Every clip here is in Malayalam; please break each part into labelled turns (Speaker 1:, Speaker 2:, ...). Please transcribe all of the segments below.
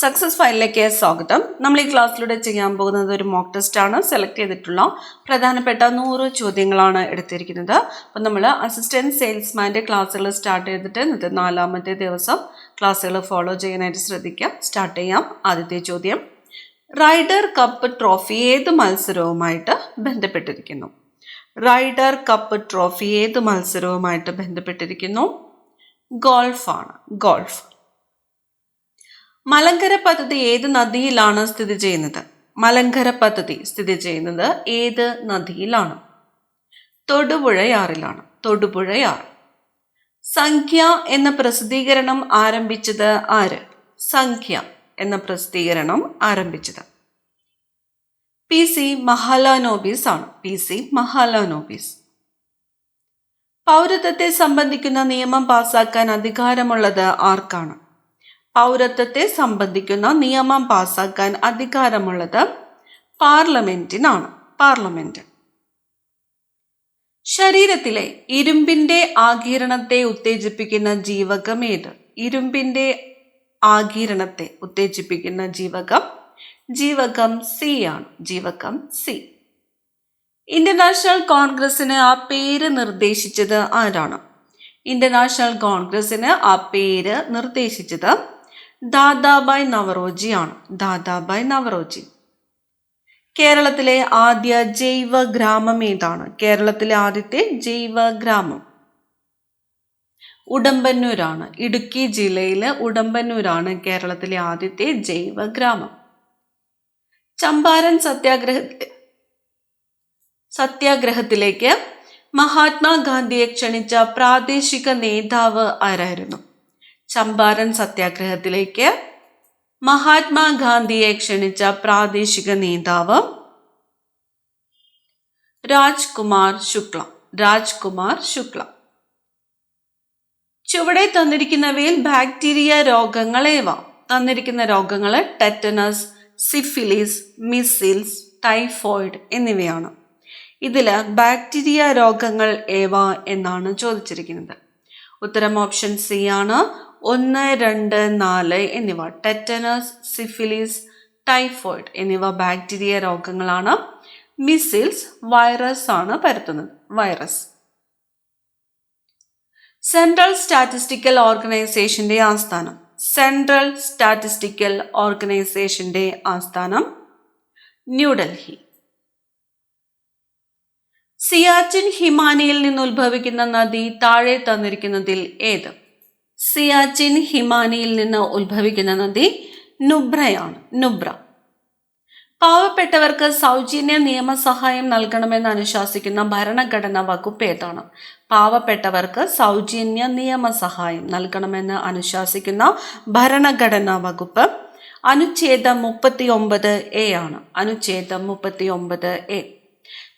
Speaker 1: സക്സസ് ഫയലിലേക്ക് സ്വാഗതം. നമ്മൾ ഈ ക്ലാസ്സിലൂടെ ചെയ്യാൻ പോകുന്നത് ഒരു മോക്ക് ടെസ്റ്റ് ആണ്. സെലക്ട് ചെയ്തിട്ടുള്ള പ്രധാനപ്പെട്ട 100 ചോദ്യങ്ങളാണ് എടുത്തിരിക്കുന്നത്. അപ്പം നമ്മൾ അസിസ്റ്റന്റ് സെയിൽസ്മാൻ്റെ ക്ലാസ്സുകൾ സ്റ്റാർട്ട് ചെയ്തിട്ട് ഇന്നത്തെ 4ാമത്തെ ദിവസം ക്ലാസ്സുകൾ ഫോളോ ചെയ്യാനായിട്ട് ശ്രദ്ധിക്കാം. സ്റ്റാർട്ട് ചെയ്യാം. ആദ്യത്തെ ചോദ്യം, റൈഡർ കപ്പ് ട്രോഫി ഏത് മത്സരവുമായിട്ട് ബന്ധപ്പെട്ടിരിക്കുന്നു? റൈഡർ കപ്പ് ട്രോഫി ഏത് മത്സരവുമായിട്ട് ബന്ധപ്പെട്ടിരിക്കുന്നു? ഗോൾഫാണ്. ഗോൾഫ്. മലങ്കര പദ്ധതി ഏത് നദിയിലാണ് സ്ഥിതി ചെയ്യുന്നത്? മലങ്കര പദ്ധതി സ്ഥിതി ചെയ്യുന്നത് ഏത് നദിയിലാണ്? തൊടുപുഴയാറിലാണ്. തൊടുപുഴയാർ. സംഖ്യ എന്ന പ്രസിദ്ധീകരണം ആരംഭിച്ചത് ആര്? സംഖ്യ എന്ന പ്രസിദ്ധീകരണം ആരംഭിച്ചത് PC മഹാലാനോബിസ് ആണ്. PC മഹാലാനോബിസ്. പൗരത്വത്തെ സംബന്ധിക്കുന്ന നിയമം പാസാക്കാൻ അധികാരമുള്ളത് ആർക്കാണ്? പൗരത്വത്തെ സംബന്ധിക്കുന്ന നിയമം പാസാക്കാൻ അധികാരമുള്ളത് പാർലമെന്റിനാണ്. പാർലമെന്റ്. ശരീരത്തിലെ ഇരുമ്പിന്റെ ആഗിരണത്തെ ഉത്തേജിപ്പിക്കുന്ന ജീവകം ഏത്? ഇരുമ്പിന്റെ ആഗിരണത്തെ ഉത്തേജിപ്പിക്കുന്ന ജീവകം ജീവകം സി ആണ്. ജീവകം സി. ഇന്ത്യൻ നാഷണൽ കോൺഗ്രസിന് ആ പേര് നിർദ്ദേശിച്ചത് ആരാണ്? ഇന്ത്യൻ നാഷണൽ കോൺഗ്രസിന് ആ പേര് നിർദ്ദേശിച്ചത് ദാദാബായ് നവറോജി ആണ്. ദാദാബായ് നവറോജി. കേരളത്തിലെ ആദ്യ ജൈവ ഗ്രാമം ഏതാണ്? കേരളത്തിലെ ആദ്യത്തെ ജൈവ ഗ്രാമം ഉടമ്പന്നൂരാണ്. ഇടുക്കി ജില്ലയിലെ ഉടമ്പന്നൂരാണ് കേരളത്തിലെ ആദ്യത്തെ ജൈവ ഗ്രാമം. ചമ്പാരൻ സത്യാഗ്രഹത്തിലേക്ക് മഹാത്മാഗാന്ധിയെ ക്ഷണിച്ച പ്രാദേശിക നേതാവ് ആരായിരുന്നു? ചമ്പാരൻ സത്യാഗ്രഹത്തിലേക്ക് മഹാത്മാഗാന്ധിയെ ക്ഷണിച്ച പ്രാദേശിക നേതാവ് രാജ്കുമാർ ശുക്ല. രാജ്കുമാർ ശുക്ല. ചുവടെ തന്നിരിക്കുന്നവയിൽ ബാക്ടീരിയ രോഗങ്ങൾ ഏവ? തന്നിരിക്കുന്ന രോഗങ്ങൾ ടെറ്റനസ്, സിഫിലിസ്, മിസിൽസ്, ടൈഫോയിഡ് എന്നിവയാണ്. ഇതില് ബാക്ടീരിയ രോഗങ്ങൾ ഏവ എന്നാണ് ചോദിച്ചിരിക്കുന്നത്. ഉത്തരം ഓപ്ഷൻ സി ആണ്. 1, 2, 4 എന്നിവ ടെറ്റനസ്, സിഫിലിസ്, ടൈഫോയിഡ് എന്നിവ ബാക്ടീരിയ രോഗങ്ങളാണ്. മിസിൽസ് വൈറസ് ആണ് പരത്തുന്നത്. വൈറസ്. സെൻട്രൽ സ്റ്റാറ്റിസ്റ്റിക്കൽ ഓർഗനൈസേഷന്റെ ആസ്ഥാനം. സെൻട്രൽ സ്റ്റാറ്റിസ്റ്റിക്കൽ ഓർഗനൈസേഷന്റെ ആസ്ഥാനം ന്യൂഡൽഹി. സിയാച്ചിൻ ഹിമാനിയിൽ നിന്ന് ഉത്ഭവിക്കുന്ന നദി താഴെ തന്നിരിക്കുന്നതിൽ ഏത്? സിയാച്ചിൻ ഹിമാനിയിൽ നിന്ന് ഉത്ഭവിക്കുന്ന നദി നുബ്രയാണ്. നുബ്ര. പാവപ്പെട്ടവർക്ക് സൗജന്യ നിയമസഹായം നൽകണമെന്ന് അനുശാസിക്കുന്ന ഭരണഘടനാ വകുപ്പ് ഏതാണ്? പാവപ്പെട്ടവർക്ക് സൗജന്യ നിയമസഹായം നൽകണമെന്ന് അനുശാസിക്കുന്ന ഭരണഘടനാ വകുപ്പ് അനുച്ഛേദം 39A ആണ്. അനുച്ഛേദം 39A.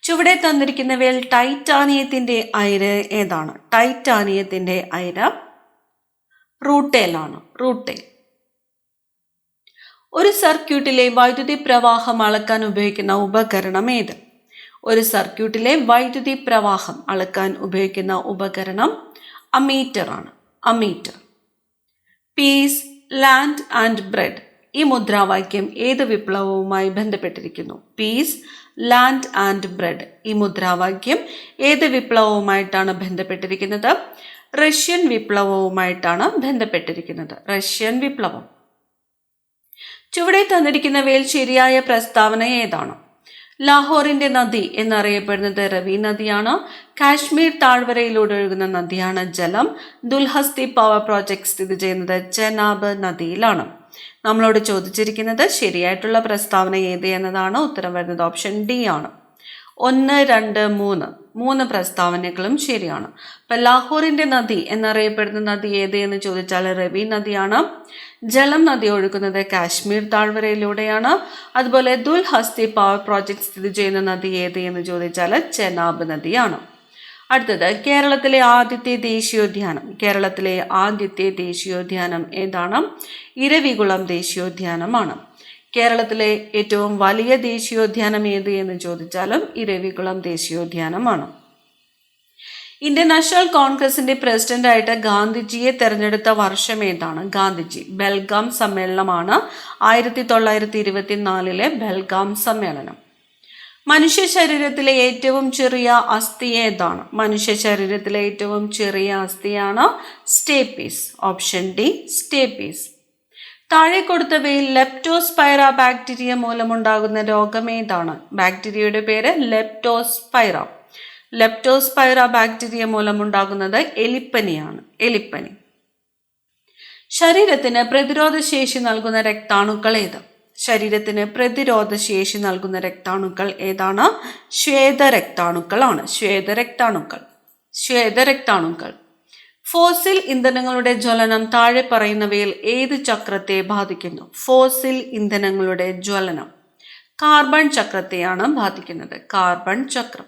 Speaker 1: ചുവടെ തന്നിരിക്കുന്നവയിൽ ടൈറ്റാനിയത്തിന്റെ അയിര് ഏതാണ്? ടൈറ്റാനിയത്തിന്റെ അയിര് റൂട്ടേലാണ്. റൂട്ടേൽ. ഒരു സർക്യൂട്ടിലെ വൈദ്യുതി പ്രവാഹം അളക്കാൻ ഉപയോഗിക്കുന്ന ഉപകരണം ഏത്? ഒരു സർക്യൂട്ടിലെ വൈദ്യുതി പ്രവാഹം അളക്കാൻ ഉപയോഗിക്കുന്ന ഉപകരണം അമീറ്റർ ആണ്. Ammeter. Peace, land and bread. ഈ മുദ്രാവാക്യം ഏത് വിപ്ലവവുമായി ബന്ധപ്പെട്ടിരിക്കുന്നു? Peace, land and bread. ഈ മുദ്രാവാക്യം ഏത് വിപ്ലവവുമായിട്ടാണ് ബന്ധപ്പെട്ടിരിക്കുന്നത്? റഷ്യൻ വിപ്ലവവുമായിട്ടാണ് ബന്ധപ്പെട്ടിരിക്കുന്നത്. റഷ്യൻ വിപ്ലവം. ചുവടെ തന്നിരിക്കുന്നവയിൽ ശരിയായ പ്രസ്താവന ഏതാണ്? ലാഹോറിന്റെ നദി എന്നറിയപ്പെടുന്നത് രവി നദിയാണ്. കാശ്മീർ താഴ്വരയിലൂടെ ഒഴുകുന്ന നദിയാണ് ജലം. ദുൽഹസ്തി പവർ പ്രോജക്ട് സ്ഥിതി ചെയ്യുന്നത് ചെനാബ് നദിയിലാണ്. നമ്മളോട് ചോദിച്ചിരിക്കുന്നത് ശരിയായിട്ടുള്ള പ്രസ്താവന ഏത് എന്നതാണ്. ഉത്തരം വരുന്നത് ഓപ്ഷൻ ഡി ആണ്. 1, 2, 3 മൂന്ന് പ്രസ്താവനകളും ശരിയാണ്. അപ്പൊ ലാഹോറിന്റെ നദി എന്നറിയപ്പെടുന്ന നദി ഏത് എന്ന് ചോദിച്ചാൽ രവി നദിയാണ്. ജലം നദി ഒഴുകുന്നത് കാശ്മീർ താഴ്വരയിലൂടെയാണ്. അതുപോലെ ദുൽഹസ്തി പവർ പ്രോജക്ട് സ്ഥിതി ചെയ്യുന്ന നദി ഏത് എന്ന് ചോദിച്ചാൽ ചെനാബ് നദിയാണ്. അടുത്തത്, കേരളത്തിലെ ആദ്യത്തെ ദേശീയോദ്യാനം. കേരളത്തിലെ ആദ്യത്തെ ദേശീയോദ്യാനം ഏതാണ്? ഇരവികുളം ദേശീയോദ്യാനമാണ്. കേരളത്തിലെ ഏറ്റവും വലിയ ദേശീയോദ്യാനം ഏത് എന്ന് ചോദിച്ചാലും ഇരവികുളം ദേശീയോദ്യാനമാണ്. ഇന്ത്യൻ നാഷണൽ കോൺഗ്രസിന്റെ പ്രസിഡന്റായിട്ട് ഗാന്ധിജിയെ തെരഞ്ഞെടുത്ത വർഷം ഏതാണ്? ഗാന്ധിജി ബെൽഗാം സമ്മേളനമാണ് 1924 ബെൽഗാം സമ്മേളനം. മനുഷ്യ ശരീരത്തിലെ ഏറ്റവും ചെറിയ അസ്ഥി ഏതാണ്? മനുഷ്യ ശരീരത്തിലെ ഏറ്റവും ചെറിയ അസ്ഥിയാണ് സ്റ്റേപ്പീസ്. Option D stapes. താഴെ കൊടുത്തവയിൽ ലെപ്റ്റോസ്പൈറ ബാക്ടീരിയ മൂലമുണ്ടാകുന്ന രോഗം ഏതാണ്? ബാക്ടീരിയയുടെ പേര് ലെപ്റ്റോസ്പൈറ. ലെപ്റ്റോസ്പൈറ ബാക്ടീരിയ മൂലമുണ്ടാകുന്നത് എലിപ്പനിയാണ്. എലിപ്പനി. ശരീരത്തിന് പ്രതിരോധ ശേഷി നൽകുന്ന രക്താണുക്കൾ ഏത്? ശരീരത്തിന് പ്രതിരോധ ശേഷി നൽകുന്ന രക്താണുക്കൾ ഏതാണ്? ശ്വേതരക്താണുക്കളാണ്. ശ്വേതരക്താണുക്കൾ. ഫോസിൽ ഇന്ധനങ്ങളുടെ ജ്വലനം താഴെ പറയുന്നവയിൽ ഏത് ചക്രത്തെ ബാധിക്കുന്നു? ഫോസിൽ ഇന്ധനങ്ങളുടെ ജ്വലനം കാർബൺ ചക്രത്തെയാണ് ബാധിക്കുന്നത്. കാർബൺ ചക്രം.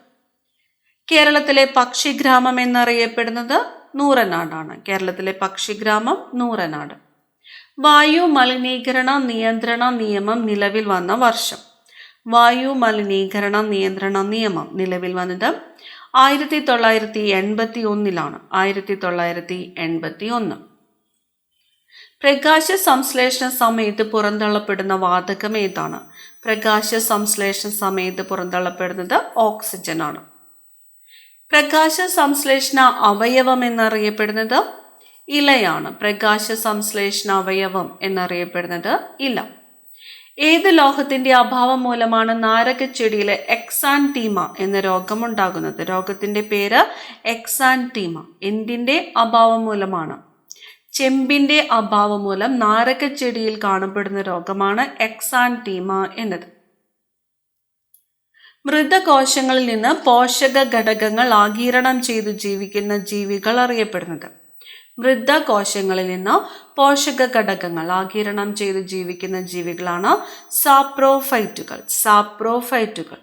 Speaker 1: കേരളത്തിലെ പക്ഷിഗ്രാമം എന്നറിയപ്പെടുന്നത് നൂറനാടാണ്. കേരളത്തിലെ പക്ഷിഗ്രാമം നൂറനാട്. വായു മലിനീകരണ നിയന്ത്രണ നിയമം നിലവിൽ വന്ന വർഷം? വായു മലിനീകരണ നിയന്ത്രണ നിയമം നിലവിൽ വന്നത് 1981. 1981. പ്രകാശ സംശ്ലേഷണ സമയത്ത് പുറന്തള്ളപ്പെടുന്ന വാതകം ഏതാണ്? പ്രകാശ സംശ്ലേഷണ സമയത്ത് പുറന്തള്ളപ്പെടുന്നത് ഓക്സിജൻ ആണ്. പ്രകാശ സംശ്ലേഷണ അവയവം എന്നറിയപ്പെടുന്നത് ഇലയാണ്. പ്രകാശ സംശ്ലേഷണ അവയവം എന്നറിയപ്പെടുന്നത് ഇല. ഏത് ലോഹത്തിന്റെ അഭാവം മൂലമാണ് നാരകച്ചെടിയിലെ എക്സാൻതീമ എന്ന രോഗമുണ്ടാകുന്നത്? രോഗത്തിന്റെ പേര് എക്സാൻതീമ. എന്തിന്റെ അഭാവം മൂലമാണ്? ചെമ്പിന്റെ അഭാവം മൂലം നാരകച്ചെടിയിൽ കാണപ്പെടുന്ന രോഗമാണ് എക്സാൻതീമ എന്നത്. മൃതകോശങ്ങളിൽ നിന്ന് പോഷക ഘടകങ്ങൾ ആഗിരണം ചെയ്തു ജീവിക്കുന്ന ജീവികൾ അറിയപ്പെടുന്നത്? മൃതകോശങ്ങളിൽ നിന്ന് പോഷക ഘടകങ്ങൾ ആഗിരണം ചെയ്ത് ജീവിക്കുന്ന ജീവികളാണ് സാപ്രോഫൈറ്റുകൾ.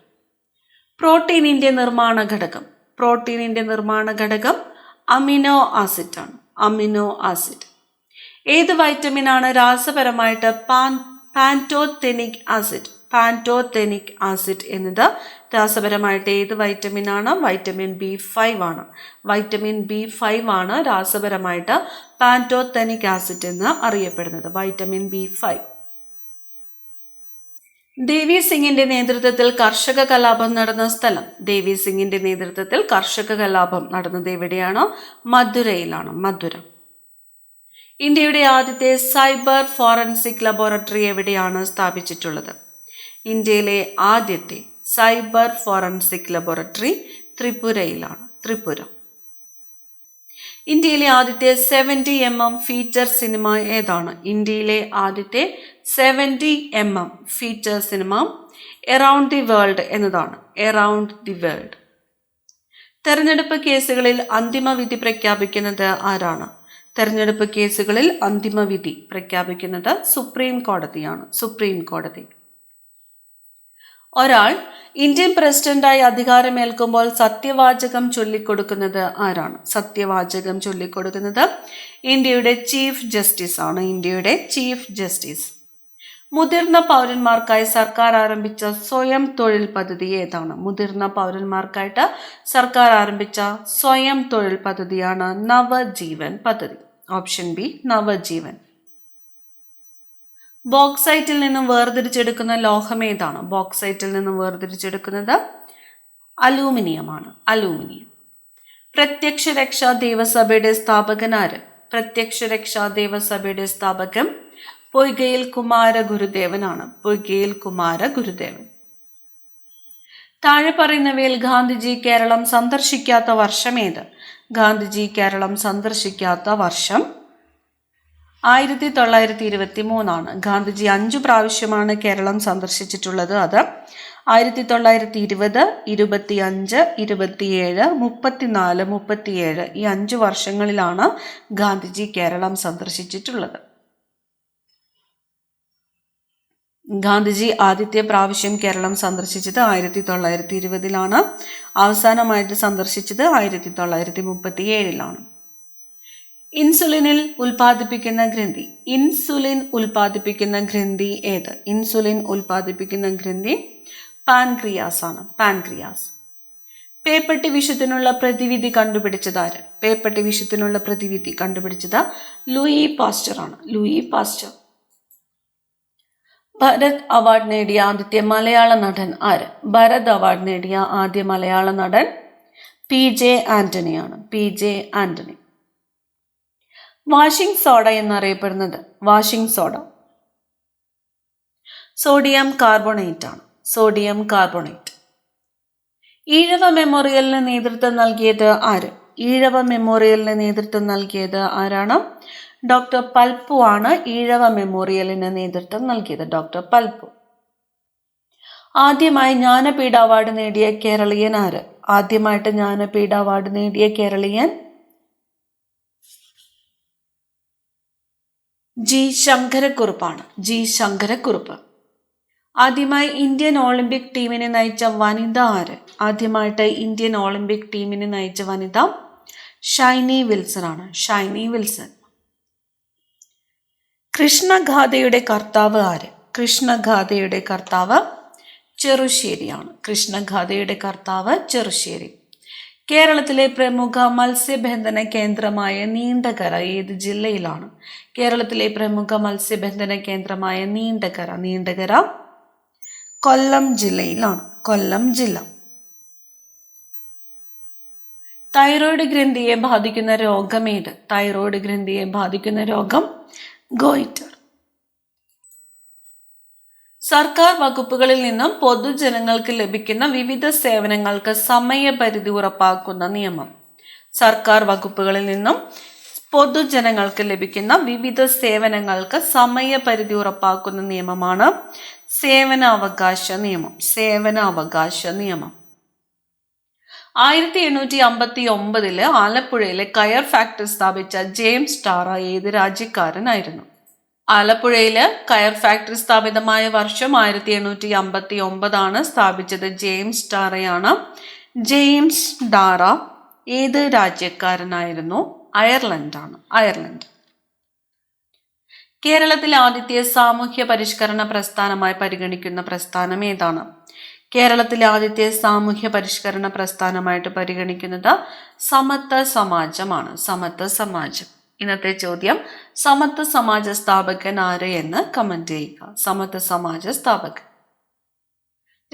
Speaker 1: പ്രോട്ടീനിന്റെ നിർമ്മാണ ഘടകം അമിനോ ആസിഡ് ആണ്. Amino acid. ഏത് വൈറ്റമിനാണ് രാസപരമായിട്ട് പാൻറ്റോതെനിക് ആസിഡ് എന്നത് രാസപരമായിട്ട് ഏത് വൈറ്റമിനാണ്? വൈറ്റമിൻ B5 ആണ്. വൈറ്റമിൻ B5 ആണ് രാസപരമായിട്ട് പാൻറ്റോതെനിക് ആസിഡ് എന്ന് അറിയപ്പെടുന്നത്. Vitamin B5. ദേവി സിംഗിന്റെ നേതൃത്വത്തിൽ കർഷക കലാപം നടന്ന സ്ഥലം? ദേവി സിംഗിന്റെ നേതൃത്വത്തിൽ കർഷക കലാപം നടന്നത് എവിടെയാണ്? മധുരയിലാണ്. മധുര. ഇന്ത്യയുടെ ആദ്യത്തെ സൈബർ ഫോറൻസിക് ലബോറട്ടറി എവിടെയാണ് സ്ഥാപിച്ചിട്ടുള്ളത്? ഇന്ത്യയിലെ ആദ്യത്തെ സൈബർ ഫോറൻസിക് ലബോറട്ടറി ത്രിപുരയിലാണ്. ത്രിപുര. ഇന്ത്യയിലെ ആദ്യത്തെ 70mm ഫീച്ചർ സിനിമ ഏതാണ്? ഇന്ത്യയിലെ ആദ്യത്തെ 70mm feature cinema around the world എന്നതാണ്. Around the world. തെരഞ്ഞെടുപ്പ് കേസുകളിൽ അന്തിമവിധി പ്രഖ്യാപിക്കുന്നത് ആരാണ്? തെരഞ്ഞെടുപ്പ് കേസുകളിൽ അന്തിമവിധി പ്രഖ്യാപിക്കുന്നത് സുപ്രീം കോടതിയാണ്. സുപ്രീം കോടതി. ഒരാൾ ഇന്ത്യൻ പ്രസിഡന്റായി അധികാരമേൽക്കുമ്പോൾ സത്യവാചകം ചൊല്ലിക്കൊടുക്കുന്നത് ആരാണ്? സത്യവാചകം ചൊല്ലിക്കൊടുക്കുന്നത് ഇന്ത്യയുടെ ചീഫ് ജസ്റ്റിസ് ആണ്. ഇന്ത്യയുടെ ചീഫ് ജസ്റ്റിസ്. മുതിർന്ന പൗരന്മാർക്കായി സർക്കാർ ആരംഭിച്ച സ്വയം തൊഴിൽ പദ്ധതി ഏതാണ്? മുതിർന്ന പൗരന്മാർക്കായിട്ട് സർക്കാർ ആരംഭിച്ച സ്വയം തൊഴിൽ പദ്ധതിയാണ് നവജീവൻ പദ്ധതി. Option B Navajeevan. ബോക്സൈറ്റിൽ നിന്നും വേർതിരിച്ചെടുക്കുന്ന ലോഹം ഏതാണ്? ബോക്സൈറ്റിൽ നിന്നും വേർതിരിച്ചെടുക്കുന്നത് അലൂമിനിയമാണ്. അലൂമിനിയം. പ്രത്യക്ഷ രക്ഷാ ദേവസഭയുടെ സ്ഥാപകൻ ആര്? പ്രത്യക്ഷ രക്ഷാ ദേവസഭയുടെ സ്ഥാപകൻ പൊയ്കയിൽ കുമാര ഗുരുദേവനാണ്. പൊയ്കയിൽ കുമാര ഗുരുദേവൻ. താഴെ പറയുന്നവയിൽ ഗാന്ധിജി കേരളം സന്ദർശിക്കാത്ത വർഷം ഏത്? ഗാന്ധിജി കേരളം സന്ദർശിക്കാത്ത വർഷം 1923 ഗാന്ധിജി 5 പ്രാവശ്യമാണ് കേരളം സന്ദർശിച്ചിട്ടുള്ളത്. അത് 1920, 25, 27, 34, 37 ഈ 5 വർഷങ്ങളിലാണ് ഗാന്ധിജി കേരളം സന്ദർശിച്ചിട്ടുള്ളത്. ഗാന്ധിജി ആദ്യത്തെ പ്രാവശ്യം കേരളം സന്ദർശിച്ചത് 1920 അവസാനമായിട്ട് സന്ദർശിച്ചത് 1937. ഇൻസുലിൻ ഉൽപ്പാദിപ്പിക്കുന്ന ഗ്രന്ഥി ഏത്? ഇൻസുലിൻ ഉൽപ്പാദിപ്പിക്കുന്ന ഗ്രന്ഥി പാൻക്രിയാസ് ആണ്. പാൻക്രിയാസ്. പേപ്പട്ടി വിഷത്തിനുള്ള പ്രതിവിധി കണ്ടുപിടിച്ചത് ആര്? പേപ്പട്ടി വിഷത്തിനുള്ള പ്രതിവിധി കണ്ടുപിടിച്ചത് ലൂയി പാസ്റ്റർ ആണ്. Louis Pasteur. ഭരത് അവാർഡ് നേടിയ ആദ്യത്തെ മലയാള നടൻ ആര്? ഭരത് അവാർഡ് നേടിയ ആദ്യ മലയാള നടൻ PJ ആന്റണിയാണ്. PJ ആന്റണി. വാഷിംഗ് സോഡ എന്നറിയപ്പെടുന്നത്? വാഷിംഗ് സോഡ സോഡിയം കാർബണേറ്റ് ആണ്. Sodium carbonate. ഈഴവ മെമ്മോറിയലിന് നേതൃത്വം നൽകിയത് ആര്? ഈഴവ മെമ്മോറിയലിന് നേതൃത്വം നൽകിയത് ആരാണ്? ഡോക്ടർ പൽപ്പു ആണ് ഈഴവ മെമ്മോറിയലിന് നേതൃത്വം നൽകിയത്. ഡോക്ടർ പൽപ്പു. ആദ്യമായി ജ്ഞാനപീഠ അവാർഡ് നേടിയ കേരളീയൻ ആര്? ആദ്യമായിട്ട് ജ്ഞാനപീഠ അവാർഡ് നേടിയ കേരളീയൻ G. ശങ്കരക്കുറുപ്പാണ്. G. ശങ്കരക്കുറുപ്പ്. ആദ്യമായി ഇന്ത്യൻ ഒളിമ്പിക് ടീമിനെ നയിച്ച വനിത ആര്? ആദ്യമായിട്ട് ഇന്ത്യൻ ഒളിമ്പിക് ടീമിനെ നയിച്ച വനിത ഷൈനി വിൽസൺ ആണ്. ഷൈനി വിൽസൺ. കൃഷ്ണഗാഥയുടെ കർത്താവ് ആര്? കൃഷ്ണഗാഥയുടെ കർത്താവ് ചെറുശ്ശേരിയാണ്. കൃഷ്ണഗാഥയുടെ കർത്താവ് ചെറുശ്ശേരി. കേരളത്തിലെ പ്രമുഖ മത്സ്യബന്ധന കേന്ദ്രമായ നീണ്ടകര ഏത് ജില്ലയിലാണ്? കേരളത്തിലെ പ്രമുഖ മത്സ്യബന്ധന കേന്ദ്രമായ നീണ്ടകര കൊല്ലം ജില്ലയിലാണ്. കൊല്ലം ജില്ല. തൈറോയ്ഡ് ഗ്രന്ഥിയെ ബാധിക്കുന്ന രോഗം ഏത്? തൈറോയ്ഡ് ഗ്രന്ഥിയെ ബാധിക്കുന്ന രോഗം ഗോയിറ്റർ. സർക്കാർ വകുപ്പുകളിൽ നിന്നും പൊതുജനങ്ങൾക്ക് ലഭിക്കുന്ന വിവിധ സേവനങ്ങൾക്ക് സമയപരിധി ഉറപ്പാക്കുന്ന നിയമം. സർക്കാർ വകുപ്പുകളിൽ നിന്നും പൊതുജനങ്ങൾക്ക് ലഭിക്കുന്ന വിവിധ സേവനങ്ങൾക്ക് സമയപരിധി ഉറപ്പാക്കുന്ന നിയമമാണ് സേവനാവകാശ നിയമം. സേവനാവകാശ നിയമം. 1859 ആലപ്പുഴയിലെ കയർ ഫാക്ടറി സ്ഥാപിച്ച ജെയിംസ് ടാറ ഏത് രാജ്യക്കാരനായിരുന്നു? ആലപ്പുഴയില് കയർ ഫാക്ടറി സ്ഥാപിതമായ വർഷം 1859 ആണ്. സ്ഥാപിച്ചത് ജെയിംസ് ടാറയാണ്. ജെയിംസ് ടാറ ഏത് രാജ്യക്കാരനായിരുന്നു? അയർലൻഡാണ്. അയർലൻഡ്. കേരളത്തിലെ ആദ്യത്തെ സാമൂഹ്യ പരിഷ്കരണ പ്രസ്ഥാനമായി പരിഗണിക്കുന്ന പ്രസ്ഥാനം ഏതാണ്? കേരളത്തിലെ ആദ്യത്തെ സാമൂഹ്യ പരിഷ്കരണ പ്രസ്ഥാനമായിട്ട് പരിഗണിക്കുന്നത് സമത്വ സമാജമാണ്. സമത്വ സമാജം. ഇന്നത്തെ ചോദ്യം, സമത്വ സമാജ സ്ഥാപകൻ ആര് എന്ന് കമന്റ് ചെയ്യുക. സമത്വ സമാജ സ്ഥാപകൻ.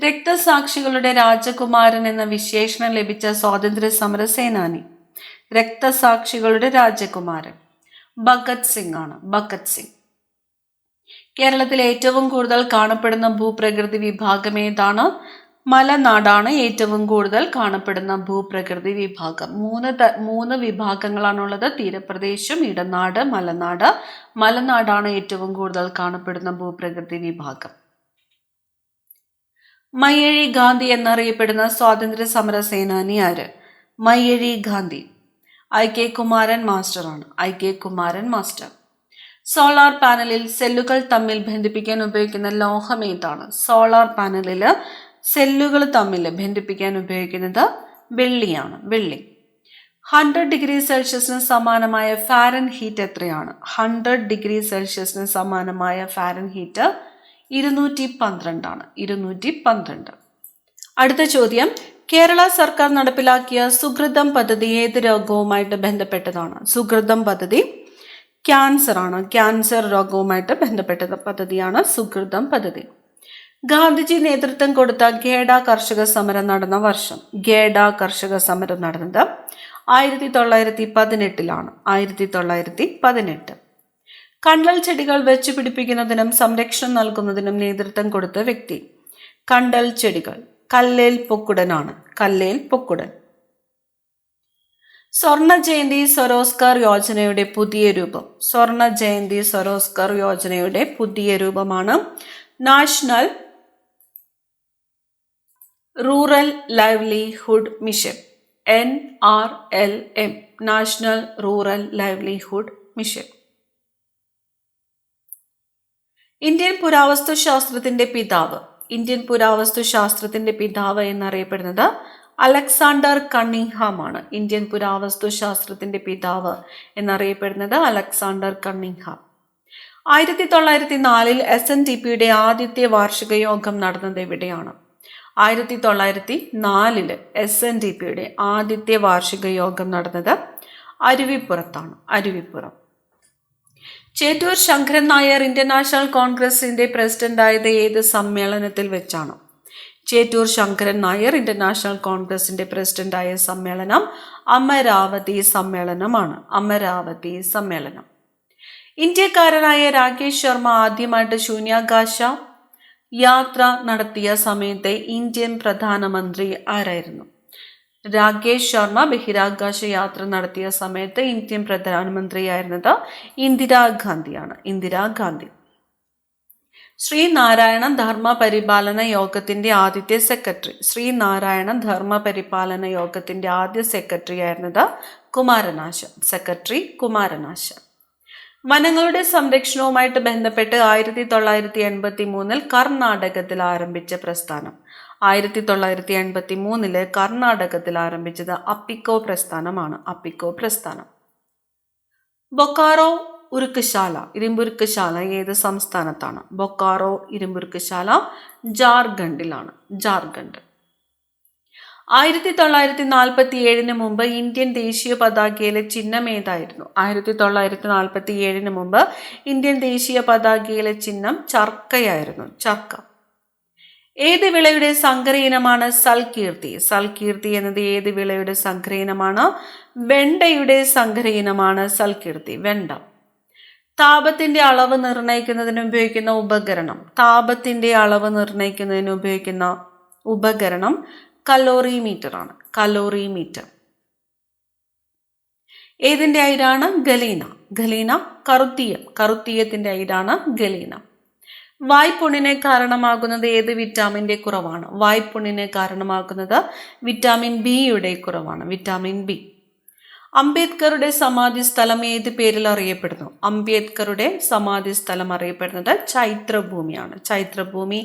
Speaker 1: രക്തസാക്ഷികളുടെ രാജകുമാരൻ എന്ന വിശേഷണം ലഭിച്ച സ്വാതന്ത്ര്യ സമര സേനാനി. രക്തസാക്ഷികളുടെ രാജകുമാരൻ ഭഗത് സിംഗ് ആണ്. ഭഗത് സിംഗ്. കേരളത്തിൽ ഏറ്റവും കൂടുതൽ കാണപ്പെടുന്ന ഭൂപ്രകൃതി വിഭാഗം ഏതാണ്? മലനാടാണ് ഏറ്റവും കൂടുതൽ കാണപ്പെടുന്ന ഭൂപ്രകൃതി വിഭാഗം. മൂന്ന് വിഭാഗങ്ങളാണുള്ളത്. തീരപ്രദേശം, ഇടനാട്, മലനാട്. മലനാടാണ് ഏറ്റവും കൂടുതൽ കാണപ്പെടുന്ന ഭൂപ്രകൃതി വിഭാഗം. മയ്യഴി ഗാന്ധി എന്നറിയപ്പെടുന്ന സ്വാതന്ത്ര്യ സമര സേനാനി ആര്? മയ്യഴി ഗാന്ധി IK കുമാരൻ മാസ്റ്റർ ആണ്. IK Kumaran master. സോളാർ പാനലിൽ സെല്ലുകൾ തമ്മിൽ ബന്ധിപ്പിക്കാൻ ഉപയോഗിക്കുന്ന ലോഹം ഏതാണ്? സോളാർ പാനലിൽ സെല്ലുകൾ തമ്മിൽ ബന്ധിപ്പിക്കാൻ ഉപയോഗിക്കുന്നത് വെള്ളിയാണ്. വെള്ളി. 100 ഡിഗ്രി സെൽഷ്യസിന് സമാനമായ ഫാരൻഹീറ്റ് എത്രയാണ്? 100 ഡിഗ്രി സെൽഷ്യസിന് സമാനമായ ഫാരൻഹീറ്റ് 212 ആണ്. 212. അടുത്ത ചോദ്യം, കേരള സർക്കാർ നടപ്പിലാക്കിയ സുകൃതം പദ്ധതി ഏത് രോഗവുമായിട്ട് ബന്ധപ്പെട്ടതാണ്? സുകൃതം പദ്ധതി ക്യാൻസർ ആണ്. ക്യാൻസർ രോഗവുമായിട്ട് ബന്ധപ്പെട്ട പദ്ധതിയാണ് സുകൃതം പദ്ധതി. ഗാന്ധിജി നേതൃത്വം കൊടുത്ത ഖേഡ കർഷക സമരം നടന്ന വർഷം. ഖേഡ കർഷക സമരം നടന്നത് 1918 1918. കണ്ടൽ ചെടികൾ വെച്ചു പിടിപ്പിക്കുന്നതിനും സംരക്ഷണം നൽകുന്നതിനും നേതൃത്വം കൊടുത്ത വ്യക്തി. കണ്ടൽ ചെടികൾ കല്ലേൽ പൊക്കുടനാണ്. കല്ലേൽ പൊക്കുടൻ. സ്വർണ ജയന്തി സ്വരോസ്കർ യോജനയുടെ പുതിയ രൂപം. സ്വർണ ജയന്തി സ്വരോസ്കർ യോജനയുടെ പുതിയ രൂപമാണ് national rural livelihood mission. NRLM. National rural livelihood mission. Indian പുരാവസ്തു ശാസ്ത്രത്തിന്റെ പിതാവ്. ഇന്ത്യൻ പുരാവസ്തു ശാസ്ത്രത്തിന്റെ പിതാവ് എന്നറിയപ്പെടുന്നത് അലക്സാണ്ടർ കണ്ണിങ്ഹാം ആണ്. ഇന്ത്യൻ പുരാവസ്തു ശാസ്ത്രത്തിന്റെ പിതാവ് എന്നറിയപ്പെടുന്നത് അലക്സാണ്ടർ കണ്ണിങ്ഹാം. 1904 SNDPയുടെ ആദ്യത്തെ വാർഷിക യോഗം നടന്നത് എവിടെയാണ്? 1904 SNDPയുടെ ആദ്യത്തെ വാർഷിക യോഗം നടന്നത് അരുവിപ്പുറത്താണ്. അരുവിപ്പുറം. ചേറ്റൂർ ശങ്കരൻ നായർ ഇന്റർനാഷണൽ കോൺഗ്രസിന്റെ പ്രസിഡന്റായത് ഏത് സമ്മേളനത്തിൽ വെച്ചാണ്? ചേറ്റൂർ ശങ്കരൻ നായർ ഇന്റർനാഷണൽ കോൺഗ്രസിന്റെ പ്രസിഡന്റായ സമ്മേളനം അമരാവതി സമ്മേളനമാണ്. അമരാവതി സമ്മേളനം. ഇന്ത്യക്കാരനായ രാകേഷ് ശർമ്മ ആദ്യമായിട്ട് ശൂന്യാകാശ യാത്ര നടത്തിയ സമയത്തെ ഇന്ത്യൻ പ്രധാനമന്ത്രി ആരായിരുന്നു? രാകേഷ് ശർമ്മ ബഹിരാകാശ യാത്ര നടത്തിയ സമയത്ത് ഇന്ത്യൻ പ്രധാനമന്ത്രിയായിരുന്നത് ഇന്ദിരാഗാന്ധിയാണ്. ഇന്ദിരാഗാന്ധി. ശ്രീനാരായണ ധർമ്മ പരിപാലന യോഗത്തിന്റെ ആദ്യത്തെ സെക്രട്ടറി. ശ്രീനാരായണ ധർമ്മ പരിപാലന യോഗത്തിന്റെ ആദ്യ സെക്രട്ടറി ആയിരുന്നത് കുമാരനാശൻ. സെക്രട്ടറി കുമാരനാശൻ. വനങ്ങളുടെ സംരക്ഷണവുമായിട്ട് ബന്ധപ്പെട്ട് 1983 കർണാടകത്തിൽ ആരംഭിച്ച പ്രസ്ഥാനം. 1983 കർണാടകത്തിൽ ആരംഭിച്ചത് അപ്പിക്കോ പ്രസ്ഥാനമാണ്. അപ്പിക്കോ പ്രസ്ഥാനം. ബൊക്കാറോ ഉരുക്കുശാല, ഇരുമ്പുരുക്കുശാല ഏത് സംസ്ഥാനത്താണ്? ബൊക്കാറോ ഇരുമ്പുരുക്കുശാല ജാർഖണ്ഡിലാണ്. ജാർഖണ്ഡ്. 1947 മുമ്പ് ഇന്ത്യൻ ദേശീയ പതാകയിലെ ചിഹ്നം ഏതായിരുന്നു? 1947 മുമ്പ് ഇന്ത്യൻ ദേശീയ പതാകയിലെ ചിഹ്നം ചർക്കയായിരുന്നു. ചർക്ക. ഏത് വിളയുടെ സങ്കര ഇനമാണ് സൽകീർത്തി? സൽകീർത്തി എന്നത് ഏത് വിളയുടെ സങ്കര ഇനമാണ്? വെണ്ടയുടെ സങ്കര ഇനമാണ് സൽകീർത്തി. വെണ്ട. താപത്തിന്റെ അളവ് നിർണ്ണയിക്കുന്നതിന് ഉപയോഗിക്കുന്ന ഉപകരണം. താപത്തിന്റെ അളവ് നിർണ്ണയിക്കുന്നതിന് ഉപയോഗിക്കുന്ന ഉപകരണം കലോറിമീറ്റർ ആണ്. കലോറിമീറ്റർ. ഏതിന്റെ അയിരാണ്? ഗലീന. ഗലീന. കറുത്തീയം. കറുത്തീയത്തിന്റെ അയിരാണ് ഗലീന. വായ്പുണ്ണിന് കാരണമാകുന്നത് ഏത് വിറ്റാമിന്റെ കുറവാണ്? വായ്പുണ്ണിന് കാരണമാകുന്നത് വിറ്റാമിൻ ബിയുടെ കുറവാണ്. Vitamin B. അംബേദ്കറുടെ സമാധി സ്ഥലം ഏത് പേരിൽ അറിയപ്പെടുന്നു? അംബേദ്കറുടെ സമാധി സ്ഥലം അറിയപ്പെടുന്നത് ചൈത്രഭൂമിയാണ്. ചൈത്രഭൂമി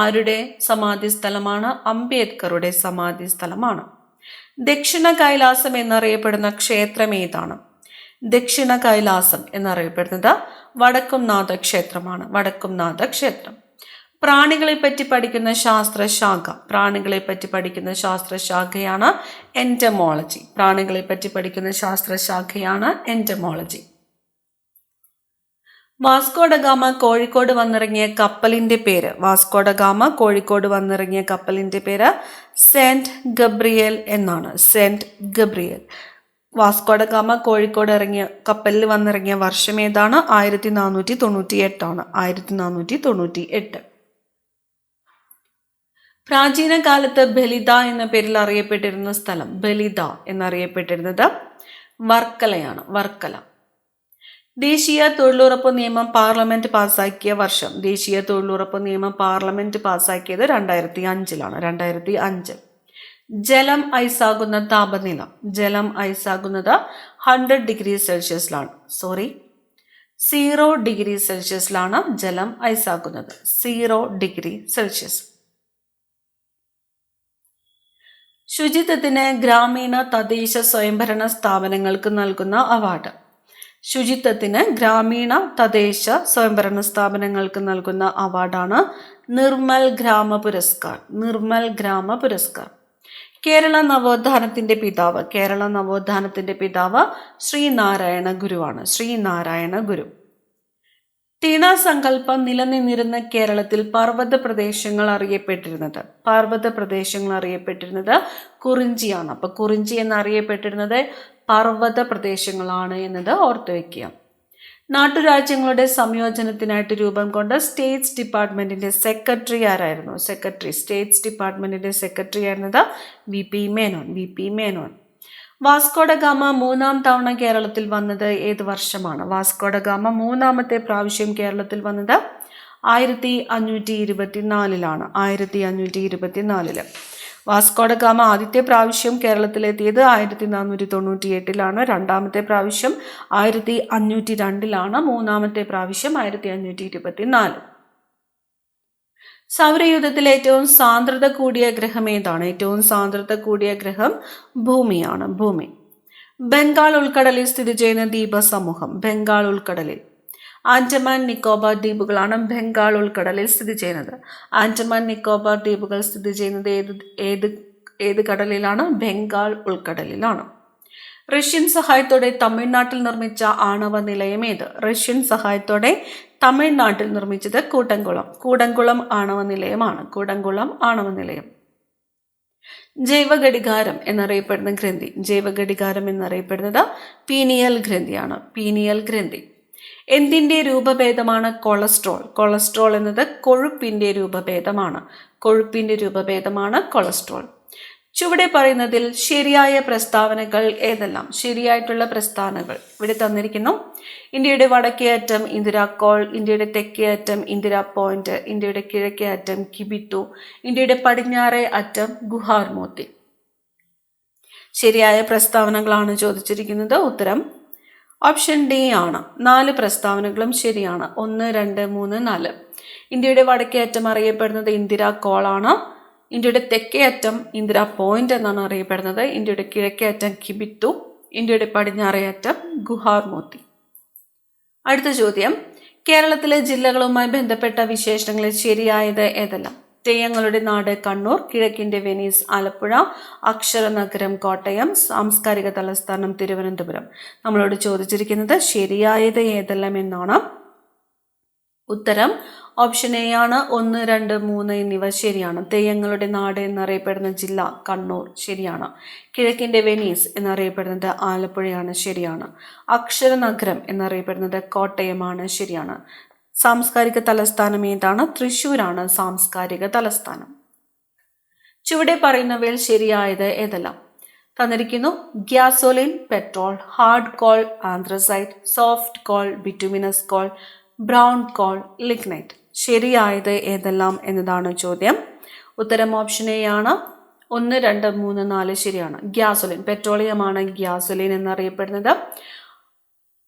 Speaker 1: ആരുടെ സമാധി സ്ഥലമാണ്? അംബേദ്കറുടെ സമാധി സ്ഥലമാണ്. ദക്ഷിണ കൈലാസം എന്നറിയപ്പെടുന്ന ക്ഷേത്രം ഏതാണ്? ദക്ഷിണ കൈലാസം എന്നറിയപ്പെടുന്നത് വടക്കുംനാഥ ക്ഷേത്രമാണ്. വടക്കുംനാഥ ക്ഷേത്രം. പ്രാണികളെ പറ്റി പഠിക്കുന്ന ശാസ്ത്രശാഖ. പ്രാണികളെ പറ്റി പഠിക്കുന്ന ശാസ്ത്രശാഖയാണ് എൻറ്റമോളജി. പ്രാണികളെ പറ്റി പഠിക്കുന്ന ശാസ്ത്രശാഖയാണ് എൻറ്റമോളജി. വാസ്കോഡഗാമ കോഴിക്കോട് വന്നിറങ്ങിയ കപ്പലിന്റെ പേര്. വാസ്കോഡഗാമ കോഴിക്കോട് വന്നിറങ്ങിയ കപ്പലിന്റെ പേര് സെന്റ് ഗബ്രിയേൽ എന്നാണ്. Saint Gabriel. വാസ്കോഡഗാമ കോഴിക്കോട് കപ്പലിൽ വന്നിറങ്ങിയ വർഷം ഏതാണ്? 1498 ആണ്. 1498. പ്രാചീന കാലത്ത് ബലിത എന്ന പേരിൽ അറിയപ്പെട്ടിരുന്ന സ്ഥലം. ബലിത എന്നറിയപ്പെട്ടിരുന്നത് വർക്കലയാണ്. വർക്കല. ദേശീയ തൊഴിലുറപ്പ് നിയമം പാർലമെന്റ് പാസാക്കിയ വർഷം. ദേശീയ തൊഴിലുറപ്പ് നിയമം പാർലമെന്റ് പാസാക്കിയത് 2005 2005. ജലം ഐസാകുന്ന താപനില. ജലം ഐസാകുന്നത് 100 ഡിഗ്രി സെൽഷ്യസിലാണ്. 0 ഡിഗ്രി സെൽഷ്യസിലാണ് ജലം ഐസാകുന്നത്. 0 ഡിഗ്രി സെൽഷ്യസ്. ശുചിത്വത്തിന് ഗ്രാമീണ തദ്ദേശ സ്വയംഭരണ സ്ഥാപനങ്ങൾക്ക് നൽകുന്ന അവാർഡ്. ശുചിത്വത്തിന് ഗ്രാമീണ തദ്ദേശ സ്വയംഭരണ സ്ഥാപനങ്ങൾക്ക് നൽകുന്ന അവാർഡാണ് നിർമ്മൽ ഗ്രാമ പുരസ്കാർ. നിർമ്മൽ ഗ്രാമ പുരസ്കാർ. കേരള നവോത്ഥാനത്തിന്റെ പിതാവ്. കേരള നവോത്ഥാനത്തിന്റെ പിതാവ് ശ്രീനാരായണ ഗുരുവാണ്. ശ്രീനാരായണ ഗുരു. തീണാസങ്കല്പം നിലനിന്നിരുന്ന കേരളത്തിൽ പർവ്വത പ്രദേശങ്ങൾ അറിയപ്പെട്ടിരുന്നത് കുറിഞ്ചിയാണ്. അപ്പൊ കുറിഞ്ചി എന്നറിയപ്പെട്ടിരുന്നത് പർവ്വത പ്രദേശങ്ങളാണ് എന്നത് ഓർത്തു വയ്ക്കുക. നാട്ടുരാജ്യങ്ങളുടെ സംയോജനത്തിനായിട്ട് രൂപം കൊണ്ട സ്റ്റേറ്റ്സ് ഡിപ്പാർട്ട്മെന്റിന്റെ സെക്രട്ടറി ആരായിരുന്നു? സ്റ്റേറ്റ്സ് ഡിപ്പാർട്ട്മെന്റിന്റെ സെക്രട്ടറി ആയിരുന്നത് വി പി മേനോൻ. വാസ്കോഡഗാമ 3-ാം തവണ കേരളത്തിൽ വന്നത് ഏത് വർഷമാണ്? വാസ്കോഡഗാമ 3-ാമത്തെ പ്രാവശ്യം കേരളത്തിൽ വന്നത് 1524 1524. വാസ്കോഡഗാമ ആദ്യത്തെ പ്രാവശ്യം കേരളത്തിലെത്തിയത് 1498. രണ്ടാമത്തെ പ്രാവശ്യം 1502. മൂന്നാമത്തെ പ്രാവശ്യം 1524. സൗരയൂഥത്തിൽ ഏറ്റവും സാന്ദ്രത കൂടിയ ഗ്രഹം ഏതാണ്? ഏറ്റവും സാന്ദ്രത കൂടിയ ഗ്രഹം ഭൂമിയാണ്. ഭൂമി. ബംഗാൾ ഉൾക്കടലിൽ സ്ഥിതി ചെയ്യുന്ന ദ്വീപ സമൂഹം. ബംഗാൾ ഉൾക്കടലിൽ ആൻഡമാൻ നിക്കോബാർ ദ്വീപുകളാണ് ബംഗാൾ ഉൾക്കടലിൽ സ്ഥിതി ചെയ്യുന്നത്. ആൻഡമാൻ നിക്കോബാർ ദ്വീപുകൾ സ്ഥിതി ചെയ്യുന്നത് ഏത് കടലിലാണ്? ബംഗാൾ ഉൾക്കടലിലാണ്. റഷ്യൻ സഹായത്തോടെ തമിഴ്നാട്ടിൽ നിർമ്മിച്ച ആണവ നിലയം ഏത്? റഷ്യൻ സഹായത്തോടെ തമിഴ്നാട്ടിൽ നിർമ്മിച്ചത് കൂടംകുളം ആണവ നിലയമാണ്. കൂടംകുളം ആണവ നിലയം. ജൈവഘടികാരം എന്നറിയപ്പെടുന്ന ഗ്രന്ഥി. ജൈവഘടികാരം എന്നറിയപ്പെടുന്നത് പീനിയൽ ഗ്രന്ഥിയാണ്. പീനിയൽ ഗ്രന്ഥി. എന്തിൻ്റെ രൂപഭേദമാണ് കൊളസ്ട്രോൾ? കൊളസ്ട്രോൾ എന്നത് കൊഴുപ്പിൻ്റെ രൂപഭേദമാണ്. കൊഴുപ്പിൻ്റെ രൂപഭേദമാണ് കൊളസ്ട്രോൾ. ചുവടെ പറയുന്നതിൽ ശരിയായ പ്രസ്താവനകൾ ഏതെല്ലാം? ശരിയായിട്ടുള്ള പ്രസ്താവനകൾ ഇവിടെ തന്നിരിക്കുന്നു. ഇന്ത്യയുടെ വടക്കേ അറ്റം ഇന്ദിര കോൾ, ഇന്ത്യയുടെ തെക്കേ അറ്റം ഇന്ദിര പോയിന്റ്, ഇന്ത്യയുടെ കിഴക്കേ അറ്റം കിബിത്തു, ഇന്ത്യയുടെ പടിഞ്ഞാറേ അറ്റം ഗുഹാർ മോത്തി. ശരിയായ പ്രസ്താവനകളാണ് ചോദിച്ചിരിക്കുന്നത്. ഉത്തരം ഓപ്ഷൻ ഡി ആണ്. 4 പ്രസ്താവനകളും ശരിയാണ്. 1, 2, 3, 4. ഇന്ത്യയുടെ വടക്കേ അറ്റം അറിയപ്പെടുന്നത് ഇന്ദിര കോൾ ആണ്. ഇന്ത്യയുടെ തെക്കേ അറ്റം ഇന്ദിര പോയിന്റ് എന്നാണ് അറിയപ്പെടുന്നത്. ഇന്ത്യയുടെ കിഴക്കേ അറ്റം കിബിത്തു, ഇന്ത്യയുടെ പടിഞ്ഞാറേ അറ്റം ഗുഹാർ മോത്തി. അടുത്ത ചോദ്യം, കേരളത്തിലെ ജില്ലകളുമായി ബന്ധപ്പെട്ട വിശേഷണങ്ങളിൽ ശരിയായത് ഏതെല്ലാം? തെയ്യങ്ങളുടെ നാട് കണ്ണൂർ, കിഴക്കിന്റെ വെനീസ് ആലപ്പുഴ, അക്ഷരനഗരം കോട്ടയം, സാംസ്കാരിക തലസ്ഥാനം തിരുവനന്തപുരം. നമ്മളോട് ചോദിച്ചിരിക്കുന്നത് ശരിയായത് ഏതെല്ലാം എന്നാണ്. ഉത്തരം ഓപ്ഷൻ എ ആണ്. 1, 2, 3 എന്നിവ ശരിയാണ്. തെയ്യങ്ങളുടെ നാട് എന്നറിയപ്പെടുന്ന ജില്ല കണ്ണൂർ ശരിയാണ്. കിഴക്കിന്റെ വെനീസ് എന്നറിയപ്പെടുന്നത് ആലപ്പുഴയാണ് ശരിയാണ്. അക്ഷരനഗരം എന്നറിയപ്പെടുന്നത് കോട്ടയമാണ് ശരിയാണ്. സാംസ്കാരിക തലസ്ഥാനം ഏതാണ്? തൃശ്ശൂരാണ് സാംസ്കാരിക തലസ്ഥാനം. ചുവടെ പറയുന്നവയിൽ ശരിയായത് ഏതെല്ലാം? തന്നിരിക്കുന്നു. Gasoline petrol, hard call anthracite, soft call bituminous call, brown call lignite. ശരിയായത് ഏതെല്ലാം എന്നതാണ് ചോദ്യം. ഉത്തരം ഓപ്ഷൻ എ ആണ്. 1, 2, 3, 4 ശരിയാണ്. ഗ്യാസോലിൻ പെട്രോളിയമാണ് ഗ്യാസോലിൻ എന്നറിയപ്പെടുന്നത്.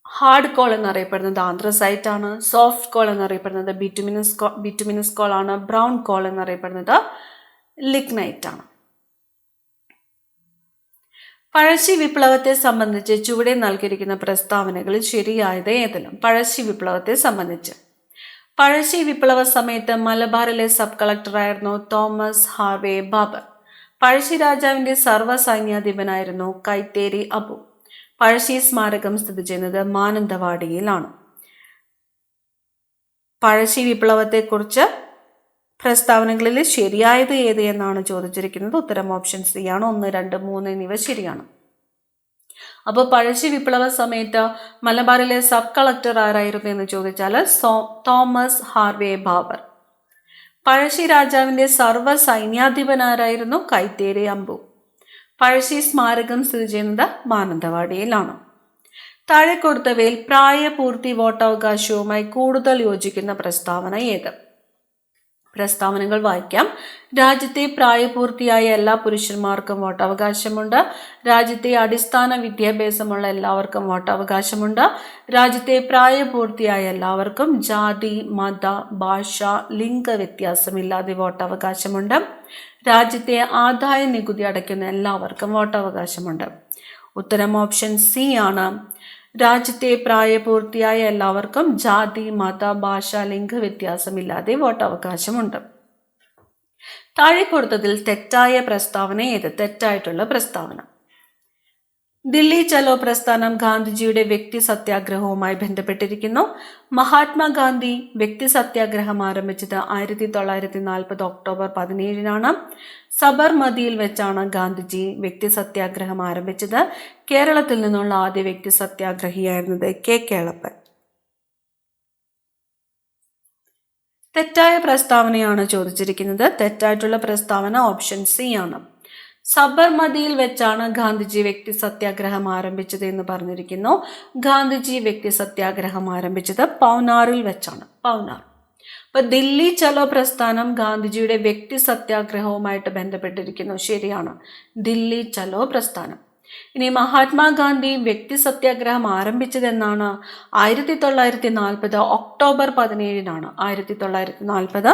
Speaker 1: ഹാർഡ് കോൾ എന്നറിയപ്പെടുന്നത് ആന്ത്രസൈറ്റ് ആണ്. സോഫ്റ്റ് കോൾ എന്നറിയപ്പെടുന്നത് ബിറ്റുമിനസ് കോൾ ആണ്. ബ്രൗൺ കോൾ എന്നറിയപ്പെടുന്നത് ലിഗ്നൈറ്റ് ആണ്. പഴശ്ശി വിപ്ലവത്തെ സംബന്ധിച്ച് ചുവടെ നൽകിയിരിക്കുന്ന പ്രസ്താവനകളിൽ ശരിയായത് ഏതെല്ലാം? പഴശ്ശി വിപ്ലവത്തെ സംബന്ധിച്ച് പഴശ്ശി വിപ്ലവ സമയത്ത് മലബാറിലെ സബ് കളക്ടറായിരുന്നു തോമസ് ഹാർവേ ബാബർ. പഴശ്ശി രാജാവിന്റെ സർവ്വസൈന്യാധിപനായിരുന്നു കൈത്തേരി അബു. പഴശ്ശി സ്മാരകം സ്ഥിതി ചെയ്യുന്നത് മാനന്തവാടിയിലാണ്. പഴശ്ശി വിപ്ലവത്തെക്കുറിച്ച് പ്രസ്താവനകളിൽ ശരിയായത് ഏത് എന്നാണ് ചോദിച്ചിരിക്കുന്നത്. ഉത്തരം ഓപ്ഷൻ സി ആണ്. 1, 2, 3 എന്നിവ ശരിയാണ്. അപ്പോൾ പഴശ്ശി വിപ്ലവ സമയത്ത് മലബാറിലെ സബ് കളക്ടർ ആരായിരുന്നു എന്ന് ചോദിച്ചാൽ തോമസ് ഹാർവേ ബാബർ. പഴശ്ശി രാജാവിന്റെ സർവ്വ സൈന്യാധിപനാരായിരുന്നു കൈത്തേരി അമ്പു. പഴശ്ശി സ്മാരകം സ്ഥിതി ചെയ്യുന്നത് മാനന്തവാടിയിലാണ്. താഴെ കൊടുത്തവയിൽ പ്രായപൂർത്തി വോട്ടവകാശവുമായി കൂടുതൽ യോജിക്കുന്ന പ്രസ്താവന ഏത്? പ്രസ്താവനകൾ വായിക്കാം. രാജ്യത്തെ പ്രായപൂർത്തിയായ എല്ലാ പുരുഷന്മാർക്കും വോട്ടവകാശമുണ്ട്. രാജ്യത്തെ അടിസ്ഥാന വിദ്യാഭ്യാസമുള്ള എല്ലാവർക്കും വോട്ടവകാശമുണ്ട്. രാജ്യത്തെ പ്രായപൂർത്തിയായ എല്ലാവർക്കും ജാതി, മത, ഭാഷ, ലിംഗ വ്യത്യാസമില്ലാതെ വോട്ടവകാശമുണ്ട്. രാജ്യത്തെ ആദായ നികുതി അടയ്ക്കുന്ന എല്ലാവർക്കും വോട്ടവകാശമുണ്ട്. ഉത്തരം ഓപ്ഷൻ സി ആണ്. രാജ്യത്തെ പ്രായപൂർത്തിയായ എല്ലാവർക്കും ജാതി, മത, ഭാഷ, ലിംഗ വ്യത്യാസമില്ലാതെ വോട്ടവകാശമുണ്ട്. താഴെ കൊടുത്തതിൽ തെറ്റായ പ്രസ്താവന ഏത്? തെറ്റായിട്ടുള്ള പ്രസ്താവന. ദില്ലി ചലോ പ്രസ്ഥാനം ഗാന്ധിജിയുടെ വ്യക്തി സത്യാഗ്രഹവുമായി ബന്ധപ്പെട്ടിരിക്കുന്നു. മഹാത്മാഗാന്ധി വ്യക്തി സത്യാഗ്രഹം ആരംഭിച്ചത് 1940 ഒക്ടോബർ 17 സബർമതിയിൽ വെച്ചാണ് ഗാന്ധിജി വ്യക്തി സത്യാഗ്രഹം ആരംഭിച്ചത്. കേരളത്തിൽ നിന്നുള്ള ആദ്യ വ്യക്തി സത്യാഗ്രഹിയായിരുന്നത് കെ കേളപ്പൻ. തെറ്റായ പ്രസ്താവനയാണ് ചോദിച്ചിരിക്കുന്നത്. തെറ്റായിട്ടുള്ള പ്രസ്താവന ഓപ്ഷൻ സി ആണ്. സബർമതിയിൽ വെച്ചാണ് ഗാന്ധിജി വ്യക്തി സത്യാഗ്രഹം ആരംഭിച്ചത് എന്ന് പറഞ്ഞിരിക്കുന്നു. ഗാന്ധിജി വ്യക്തി സത്യാഗ്രഹം ആരംഭിച്ചത് പൗനാറിൽ വെച്ചാണ്. പൗനാർ. അപ്പൊ ദില്ലി ചലോ പ്രസ്ഥാനം ഗാന്ധിജിയുടെ വ്യക്തി സത്യാഗ്രഹവുമായിട്ട് ബന്ധപ്പെട്ടിരിക്കുന്നു. ശരിയാണ്, ദില്ലി ചലോ പ്രസ്ഥാനം. ഇനി മഹാത്മാഗാന്ധി വ്യക്തി സത്യാഗ്രഹം ആരംഭിച്ചതെന്നാണ്? 1940 ഒക്ടോബർ 17 1940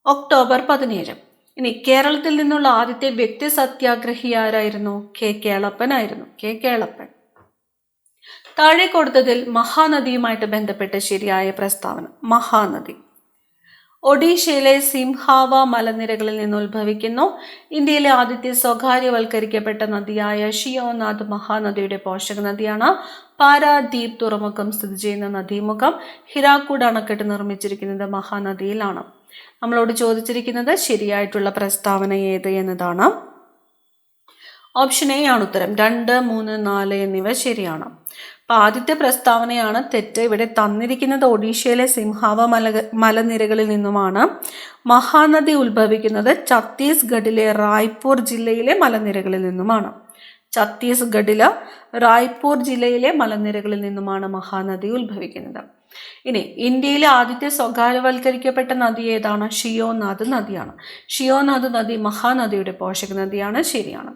Speaker 1: ഒക്ടോബർ 17. ഇനി കേരളത്തിൽ നിന്നുള്ള ആദ്യത്തെ വ്യക്തി സത്യാഗ്രഹി ആരായിരുന്നു? കെ കേളപ്പൻ ആയിരുന്നു. കെ കേളപ്പൻ. താഴെ കൊടുത്തതിൽ മഹാനദിയുമായിട്ട് ബന്ധപ്പെട്ട് ശരിയായ പ്രസ്താവന. മഹാനദി ഒഡീഷയിലെ സിംഹാവ മലനിരകളിൽ നിന്ന് ഉത്ഭവിക്കുന്നു. ഇന്ത്യയിലെ ആദ്യത്തെ സ്വകാര്യവൽക്കരിക്കപ്പെട്ട നദിയായ ഷിയോനാഥ് മഹാനദിയുടെ പോഷക നദിയാണ്. പാരാദ്വീപ് തുറമുഖം സ്ഥിതി ചെയ്യുന്ന നദീമുഖം ഹിരാക്കുഡ് അണക്കെട്ട് നിർമ്മിച്ചിരിക്കുന്നത് മഹാനദിയിലാണ്. നമ്മളോട് ചോദിച്ചിരിക്കുന്നത് ശരിയായിട്ടുള്ള പ്രസ്താവന ഏത് എന്നതാണ്. ഓപ്ഷൻ എ ആണ് ഉത്തരം. 2, 3, 4 എന്നിവ ശരിയാണ്. അപ്പൊ ആദ്യത്തെ പ്രസ്താവനയാണ് തെറ്റ്. ഇവിടെ തന്നിരിക്കുന്നത് ഒഡീഷയിലെ സിംഹാവ മലനിരകളിൽ നിന്നുമാണ്. മഹാനദി ഉത്ഭവിക്കുന്നത് ഛത്തീസ്ഗഡിലെ റായ്പൂർ ജില്ലയിലെ മലനിരകളിൽ നിന്നുമാണ്. ഛത്തീസ്ഗഡിലെ റായ്പൂർ ജില്ലയിലെ മലനിരകളിൽ നിന്നുമാണ് മഹാനദി ഉത്ഭവിക്കുന്നത്. ഇനി ഇന്ത്യയിലെ ആദ്യത്തെ സ്വകാര്യവൽക്കരിക്കപ്പെട്ട നദി ഏതാണ്? ഷിയോനാഥ് നദിയാണ്. ഷിയോനാഥ് നദി മഹാനദിയുടെ പോഷക നദിയാണ്. ശരിയാണ്.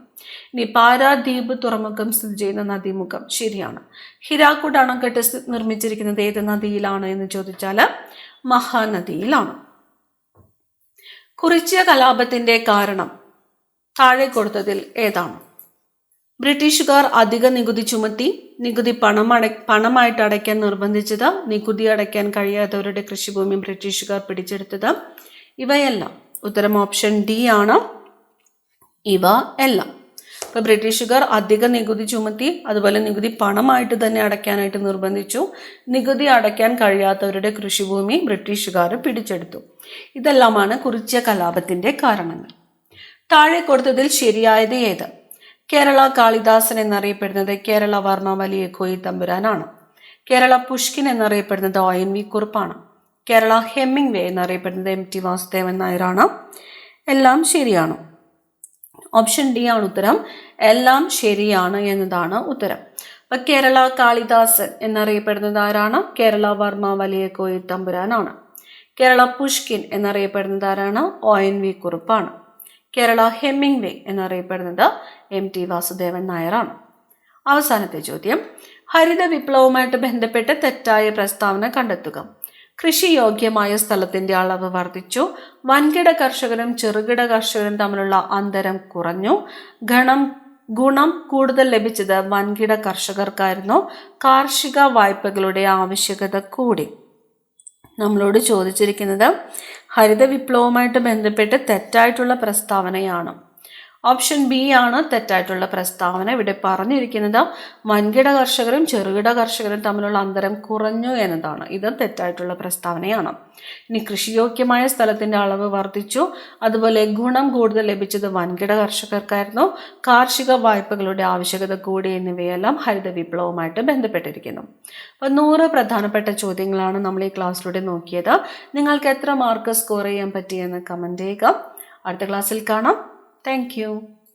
Speaker 1: ഇനി പാരാദ്വീപ് തുറമുഖം സ്ഥിതി ചെയ്യുന്ന നദീമുഖം ശരിയാണ്. ഹിരാക്കുഡ് അണക്കെട്ട് നിർമ്മിച്ചിരിക്കുന്നത് ഏത് നദിയിലാണ് എന്ന് ചോദിച്ചാൽ മഹാനദിയിലാണ്. കുറിച്യ കലാപത്തിന്റെ കാരണം താഴെ കൊടുത്തതിൽ ഏതാണ്? ബ്രിട്ടീഷുകാർ അധിക നികുതി ചുമത്തി. നികുതി പണമായിട്ട് അടയ്ക്കാൻ നിർബന്ധിച്ചത്. നികുതി അടയ്ക്കാൻ കഴിയാത്തവരുടെ കൃഷിഭൂമി ബ്രിട്ടീഷുകാർ പിടിച്ചെടുത്തത്. ഇവയെല്ലാം. ഉത്തരം ഓപ്ഷൻ ഡി ആണ്. ഇവ എല്ലാം. ഇപ്പൊ ബ്രിട്ടീഷുകാർ അധിക നികുതി ചുമത്തി, അതുപോലെ നികുതി പണമായിട്ട് തന്നെ അടയ്ക്കാനായിട്ട് നിർബന്ധിച്ചു. നികുതി അടയ്ക്കാൻ കഴിയാത്തവരുടെ കൃഷിഭൂമി ബ്രിട്ടീഷുകാർ പിടിച്ചെടുത്തു. ഇതെല്ലാമാണ് കുറിച്യ കലാപത്തിന്റെ കാരണങ്ങൾ. താഴെ കൊടുത്തതിൽ ശരിയായത് ഏത്? കേരള കാളിദാസൻ എന്നറിയപ്പെടുന്നത് കേരള വർണ്ണവലിയ കോയിത്തമ്പുരാനാണ്. കേരള പുഷ്കിൻ എന്നറിയപ്പെടുന്നത് ONV കുറുപ്പാണ്. കേരള ഹെമ്മിംഗ്വേ എന്നറിയപ്പെടുന്നത് MT വാസുദേവൻ നായരാണ്. എല്ലാം ശരിയാണ്. ഓപ്ഷൻ ഡി ആണ് ഉത്തരം. എല്ലാം ശരിയാണ് എന്നതാണ് ഉത്തരം. അപ്പൊ കേരള കാളിദാസൻ എന്നറിയപ്പെടുന്നത് ആരാണ്? കേരള വർണ്ണവലിയ കോയിത്തമ്പുരാനാണ്. കേരള പുഷ്കിൻ എന്നറിയപ്പെടുന്നത് ആരാണ്? ONV കുറുപ്പാണ്. കേരള ഹെമ്മിംഗ്വേ എന്നറിയപ്പെടുന്നത് MT വാസുദേവൻ നായരാണ്. അവസാനത്തെ ചോദ്യം, ഹരിത വിപ്ലവവുമായിട്ട് ബന്ധപ്പെട്ട് തെറ്റായ പ്രസ്താവന കണ്ടെത്തുക. കൃഷിയോഗ്യമായ സ്ഥലത്തിന്റെ അളവ് വർദ്ധിച്ചു. വൻകിട കർഷകരും ചെറുകിട കർഷകരും തമ്മിലുള്ള അന്തരം കുറഞ്ഞു. ഗുണം കൂടുതൽ ലഭിച്ചത് വൻകിട കർഷകർക്കായിരുന്നു. കാർഷിക വായ്പകളുടെ ആവശ്യകത കൂടി. നമ്മളോട് ചോദിച്ചിരിക്കുന്നത് ഹരിത വിപ്ലവവുമായിട്ട് ബന്ധപ്പെട്ട് തെറ്റായിട്ടുള്ള പ്രസ്താവനയാണ്. ഓപ്ഷൻ ബി ആണ് തെറ്റായിട്ടുള്ള പ്രസ്താവന. ഇവിടെ പറഞ്ഞിരിക്കുന്നത് വൻകിട കർഷകരും ചെറുകിട കർഷകരും തമ്മിലുള്ള അന്തരം കുറഞ്ഞു എന്നതാണ്. ഇത് തെറ്റായിട്ടുള്ള പ്രസ്താവനയാണ്. ഇനി കൃഷിയോഗ്യമായ സ്ഥലത്തിന്റെ അളവ് വർദ്ധിച്ചു, അതുപോലെ ഗുണം കൂടുതൽ ലഭിച്ചത് വൻകിട കർഷകർക്കായിരുന്നു. കാർഷിക വായ്പകളുടെ ആവശ്യകത കൂടി എന്നിവയെല്ലാം ഹരിത വിപ്ലവവുമായിട്ട് ബന്ധപ്പെട്ടിരിക്കുന്നു. അപ്പോൾ 100 പ്രധാനപ്പെട്ട ചോദ്യങ്ങളാണ് നമ്മൾ ഈ ക്ലാസ്സിലൂടെ നോക്കിയത്. നിങ്ങൾക്ക് എത്ര മാർക്ക് സ്കോർ ചെയ്യാൻ പറ്റിയെന്ന് കമന്റ് ചെയ്യുക. അടുത്ത ക്ലാസ്സിൽ കാണാം. Thank you.